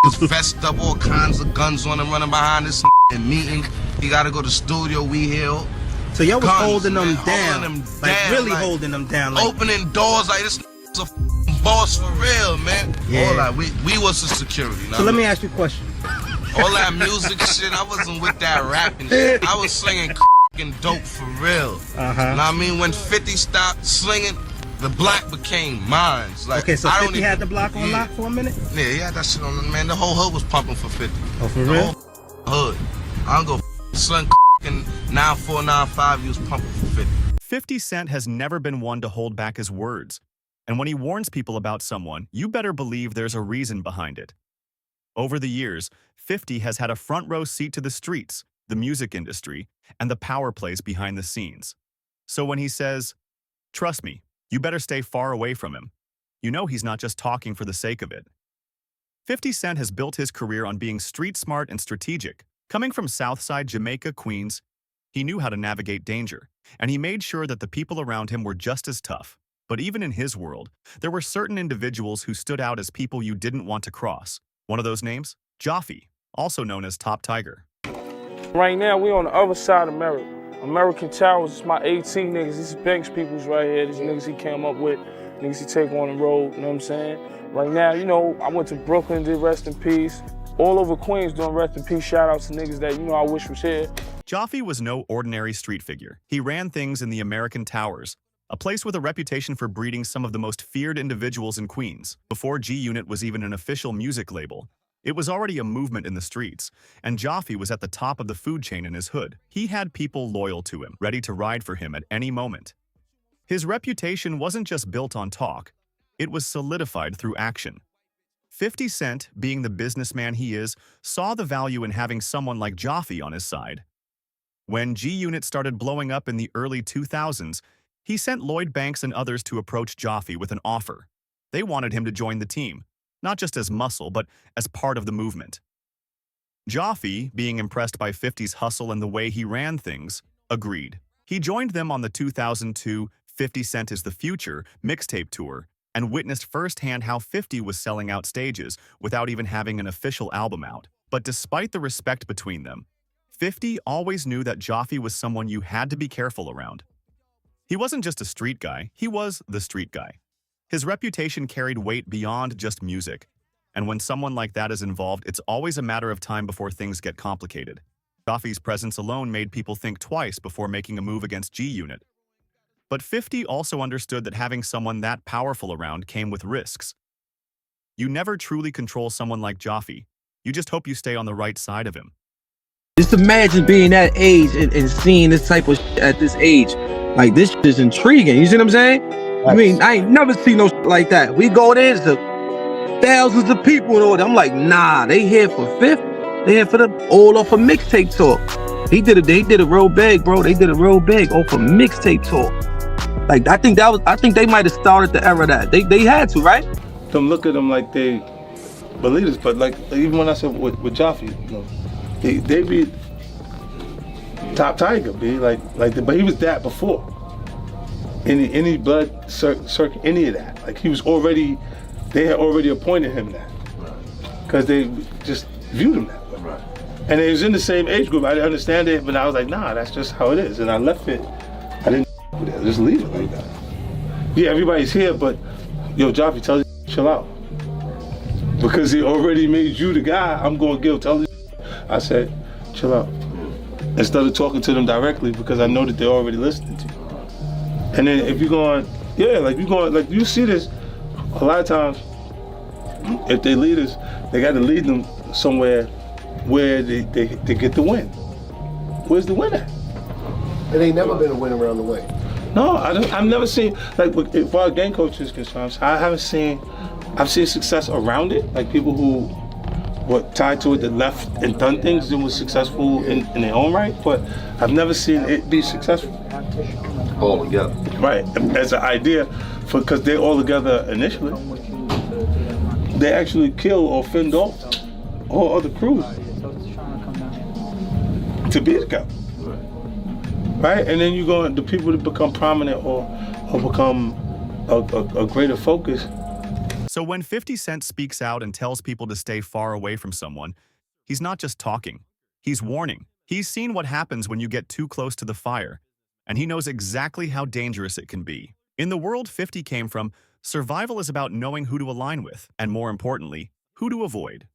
was vest up, all kinds of guns on him, running behind this and meeting. He gotta go to studio, we here. So y'all was Guns, holding them man, down, holding them like down, really like, holding them down, like opening doors like this a boss for real, man. Yeah. All that, we was the security. So let me ask you a question. All that music shit, I wasn't with that rapping shit. I was slinging and dope for real. Uh-huh. Know what I mean? When 50 stopped slinging, the block became mine. Like, Okay, so I don't 50 even, had the block on lock for a minute? Yeah, he had that shit on, man. The whole hood was pumping for 50. Oh, for The real? whole hood. I don't go sling and 9495, he was pumping for 50. 50 Cent has never been one to hold back his words. And when he warns people about someone, you better believe there's a reason behind it. Over the years, 50 has had a front row seat to the streets, the music industry, and the power plays behind the scenes. So when he says, "Trust me, you better stay far away from him," you know he's not just talking for the sake of it. 50 Cent has built his career on being street smart and strategic. Coming from Southside Jamaica, Queens, he knew how to navigate danger, and he made sure that the people around him were just as tough. But even in his world, there were certain individuals who stood out as people you didn't want to cross. One of those names? Joffe, also known as Top Tiger. Right now, we on the other side of Merritt. American Towers, it's my AT niggas. These Banks peoples right here. These niggas he came up with, niggas he take on the road, you know what I'm saying? Right now, you know, I went to Brooklyn, did Rest in Peace. All over Queens doing Rest in Peace. Shout out to niggas that, you know, I wish was here. Joffe was no ordinary street figure. He ran things in the American Towers, a place with a reputation for breeding some of the most feared individuals in Queens. Before G-Unit was even an official music label, it was already a movement in the streets, and Joffe was at the top of the food chain in his hood. He had people loyal to him, ready to ride for him at any moment. His reputation wasn't just built on talk, it was solidified through action. 50 Cent, being the businessman he is, saw the value in having someone like Joffe on his side. When G-Unit started blowing up in the early 2000s, he sent Lloyd Banks and others to approach Joffe with an offer. They wanted him to join the team, not just as muscle, but as part of the movement. Joffe, being impressed by 50's hustle and the way he ran things, agreed. He joined them on the 2002 50 Cent is the Future mixtape tour and witnessed firsthand how 50 was selling out stages without even having an official album out. But despite the respect between them, 50 always knew that Joffe was someone you had to be careful around. He wasn't just a street guy, he was the street guy. His reputation carried weight beyond just music, and when someone like that is involved, it's always a matter of time before things get complicated. Joffe's presence alone made people think twice before making a move against G-Unit. But 50 also understood that having someone that powerful around came with risks. You never truly control someone like Joffe. You just hope you stay on the right side of him. Just imagine being that age and seeing this type of shit at this age. Like, this shit is intriguing. You see what I'm saying? I mean, I ain't never seen no shit like that. We go there, there's thousands of people and all that. I'm like, nah, they here for 50. They here for the all off a mixtape talk. They did it real big, bro. They did it real big off a mixtape talk. Like, I think they might have started the era that they had to, right? Don't look at them like they believe us, but like even when I said with Joffe, you know, they be Top Tiger, be like but he was that before. Any blood circuit, any of that. Like he was already, they had already appointed him that, because they just viewed him that way. Right. And it was in the same age group. I didn't understand it, but I was like, nah, that's just how it is. And I left it. I didn't with it. Just leave it like that. Yeah, everybody's here, but yo, Joffe, tell you chill out, because he already made you the guy. I'm gonna tell you. I said, chill out. Instead of talking to them directly, because I know that they're already listening to you. And then if you're going, you see this a lot of times. If they leaders, they got to lead them somewhere where they get the win. Where's the win at? It ain't never been a win around the way. No, I've never seen, like, as far as game coaches is concerned, I've seen success around it, like people who were tied to it that left and done things and was successful in their own right, but I've never seen it be successful. All together. Right, as an idea, because they're all together initially. They actually kill or fend off all other crews to be together. Right, and then you go, the people that become prominent or become a greater focus. So when 50 Cent speaks out and tells people to stay far away from someone, he's not just talking, he's warning. He's seen what happens when you get too close to the fire, and he knows exactly how dangerous it can be. In the world 50 came from, survival is about knowing who to align with, and more importantly, who to avoid.